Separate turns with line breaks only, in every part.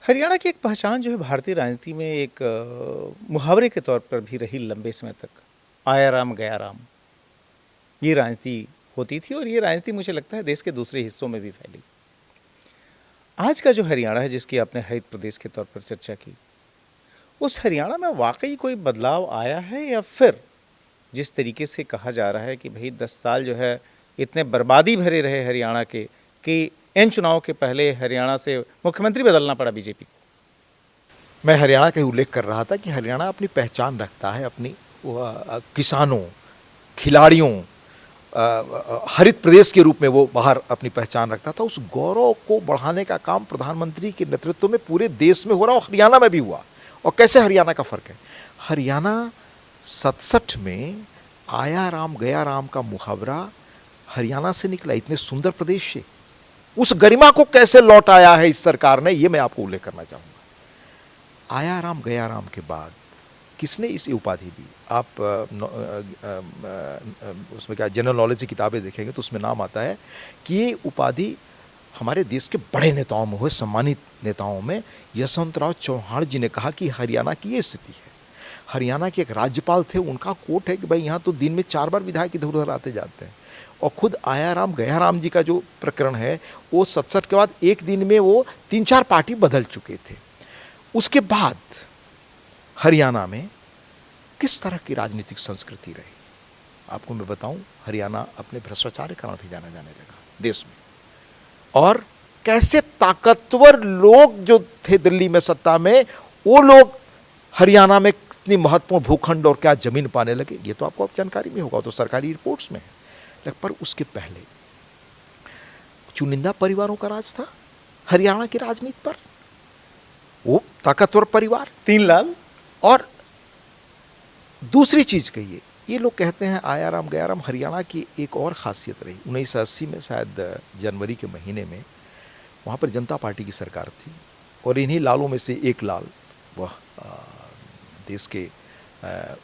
हरियाणा की एक पहचान जो है भारतीय राजनीति में एक मुहावरे के तौर पर भी रही लंबे समय तक। आया राम गया राम, ये राजनीति होती थी और ये राजनीति मुझे लगता है देश के दूसरे हिस्सों में भी फैली। आज का जो हरियाणा है जिसकी आपने हरित प्रदेश के तौर पर चर्चा की, उस हरियाणा में वाकई कोई बदलाव आया है या फिर जिस तरीके से कहा जा रहा है कि भाई 10 साल जो है इतने बर्बादी भरे रहे हरियाणा के कि इन चुनाव के पहले हरियाणा से मुख्यमंत्री बदलना पड़ा बीजेपी को।
मैं हरियाणा का ही उल्लेख कर रहा था कि हरियाणा अपनी पहचान रखता है, अपनी किसानों, खिलाड़ियों, हरित प्रदेश के रूप में वो बाहर अपनी पहचान रखता था। उस गौरव को बढ़ाने का काम प्रधानमंत्री के नेतृत्व में पूरे देश में हो रहा और हरियाणा में भी हुआ। और कैसे हरियाणा का फर्क है, हरियाणा 67 में आया राम गया राम का मुहावरा हरियाणा से निकला, इतने सुंदर प्रदेश से। उस गरिमा को कैसे लौटाया है इस सरकार ने, ये मैं आपको उल्लेख करना चाहूँगा। आया राम गया राम के बाद किसने इस उपाधि दी? आप उसमें क्या जनरल नॉलेज की किताबें देखेंगे तो उसमें नाम आता है कि ये उपाधि हमारे देश के बड़े नेताओं में हुए, सम्मानित नेताओं में। यशवंतराव चौहान जी ने कहा कि हरियाणा की ये स्थिति है। हरियाणा के एक राज्यपाल थे, उनका कोट है कि भाई यहाँ तो दिन में 4 बार विधायक इधर उधर आते जाते हैं। और खुद आया राम गया राम जी का जो प्रकरण है वो 67 के बाद एक दिन में वो 3-4 पार्टी बदल चुके थे। उसके बाद हरियाणा में किस तरह की राजनीतिक संस्कृति रही, आपको मैं बताऊं। हरियाणा अपने भ्रष्टाचार के कारण भी जाना जाने लगा देश में। और कैसे ताकतवर लोग जो थे दिल्ली में सत्ता में, वो लोग हरियाणा में कितनी महत्वपूर्ण भूखंड और क्या जमीन पाने लगे, ये तो आपको जानकारी में होगा, तो सरकारी रिपोर्ट्स में है। पर उसके पहले चुनिंदा परिवारों का राज था हरियाणा की राजनीति पर। वो ताकतवर परिवार
3 लाल।
और दूसरी चीज कहिए, ये लोग कहते हैं आया राम गया राम। हरियाणा की एक और खासियत रही, 1980 में शायद जनवरी के महीने में वहाँ पर जनता पार्टी की सरकार थी और इन्हीं लालों में से एक लाल वह देश के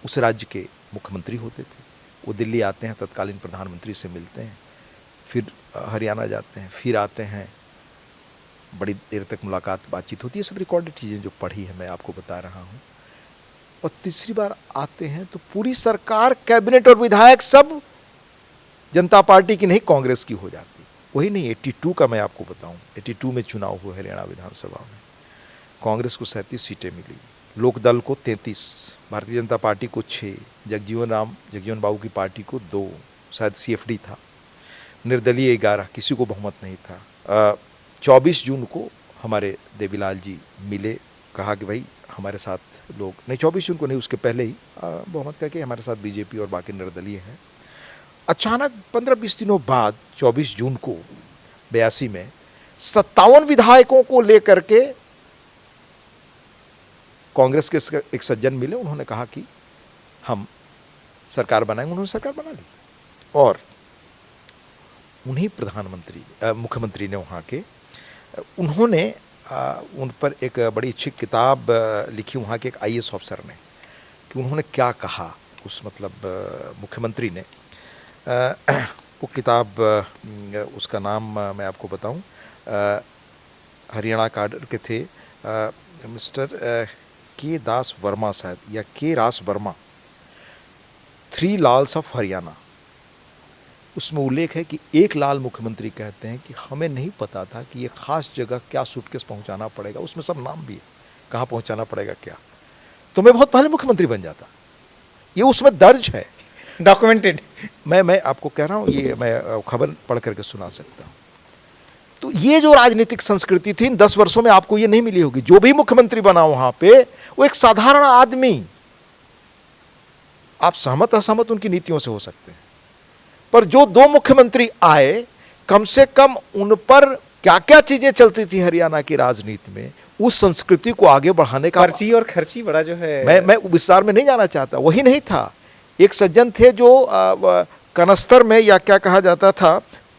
उस राज्य के मुख्यमंत्री होते थे। वो दिल्ली आते हैं, तत्कालीन प्रधानमंत्री से मिलते हैं, फिर हरियाणा जाते हैं, फिर आते हैं, बड़ी देर तक मुलाकात बातचीत होती है। सब रिकॉर्डेड चीज़ें जो पढ़ी है मैं आपको बता रहा हूँ। और तीसरी बार आते हैं तो पूरी सरकार, कैबिनेट और विधायक सब जनता पार्टी की नहीं कांग्रेस की हो जाती। वही नहीं, 82 का मैं आपको बताऊं, 82 में चुनाव हुआ हरियाणा विधानसभा में। कांग्रेस को 37 सीटें मिली, लोकदल को 33, भारतीय जनता पार्टी को 6, जगजीवन बाबू की पार्टी को 2, शायद CFD था, निर्दलीय 11, किसी को बहुमत नहीं था। 24 जून को हमारे देवीलाल जी मिले, कहा कि भाई हमारे साथ लोग नहीं, 24 जून को नहीं, उसके पहले ही बहुमत करके हमारे साथ बीजेपी और बाकी निर्दलीय हैं। अचानक 15-20 दिनों बाद 24 जून को 82 में 57 विधायकों को लेकर के कांग्रेस के एक सज्जन मिले। उन्होंने कहा कि हम सरकार बनाएंगे। उन्होंने सरकार बना ली और उन्हीं मुख्यमंत्री ने वहाँ के, उन्होंने उन पर एक बड़ी अच्छी किताब लिखी वहाँ के एक IAS ऑफिसर ने, कि उन्होंने क्या कहा उस मुख्यमंत्री ने। वो किताब, उसका नाम मैं आपको बताऊं, हरियाणा काडर के थे मिस्टर के दास वर्मा शायद, या के रास वर्मा, 3 लाल्स ऑफ हरियाणा। उसमें उल्लेख है कि एक लाल मुख्यमंत्री कहते हैं कि हमें नहीं पता था कि ये खास जगह क्या सूटकेस पहुंचाना पड़ेगा, उसमें सब नाम भी है, कहाँ पहुंचाना पड़ेगा क्या, तो मैं बहुत पहले मुख्यमंत्री बन जाता। ये उसमें दर्ज है,
डॉक्यूमेंटेड।
मैं आपको कह रहा हूँ, ये मैं खबर पढ़ करके सुना सकता हूँ। तो ये जो राजनीतिक संस्कृति थी इन 10 वर्षों में आपको ये नहीं मिली होगी। जो भी मुख्यमंत्री बना वहां पे वो एक साधारण आदमी, आप सहमत असहमत उनकी नीतियों से हो सकते हैं, पर जो 2 मुख्यमंत्री आए, कम से कम उन पर क्या क्या चीजें चलती थी हरियाणा की राजनीति में, उस संस्कृति को आगे बढ़ाने का।
पर्ची और खर्ची बड़ा जो है,
मैं विस्तार में नहीं जाना चाहता। वही नहीं था, एक सज्जन थे जो कनस्तर में, या क्या कहा जाता था,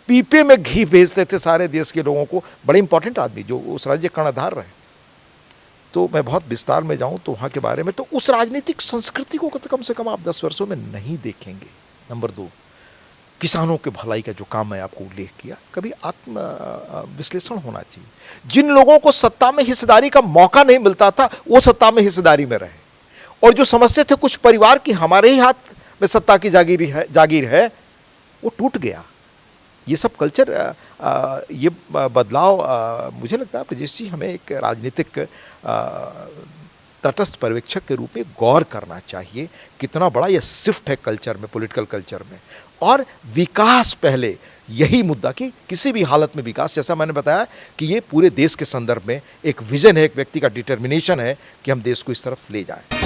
पीपे में घी भेजते थे सारे देश के लोगों को। बड़े इंपॉर्टेंट आदमी जो उस राज्य कर्णधार रहे। तो मैं बहुत विस्तार में जाऊं तो वहाँ के बारे में, तो उस राजनीतिक संस्कृति को कम से कम आप 10 वर्षों में नहीं देखेंगे। नंबर 2, किसानों के भलाई का जो काम मैं आपको उल्लेख किया, कभी आत्म विश्लेषण होना चाहिए। जिन लोगों को सत्ता में हिस्सेदारी का मौका नहीं मिलता था वो सत्ता में हिस्सेदारी में रहे, और जो समझते थे कुछ परिवार की हमारे ही हाथ में सत्ता की जागीर है वो टूट गया। ये सब कल्चर, ये बदलाव, मुझे लगता है ब्रजेश जी हमें एक राजनीतिक तटस्थ पर्यवेक्षक के रूप में गौर करना चाहिए, कितना बड़ा ये शिफ्ट है कल्चर में, पॉलिटिकल कल्चर में। और विकास पहले, यही मुद्दा कि किसी भी हालत में विकास, जैसा मैंने बताया कि ये पूरे देश के संदर्भ में एक विजन है, एक व्यक्ति का डिटर्मिनेशन है कि हम देश को इस तरफ ले जाएं।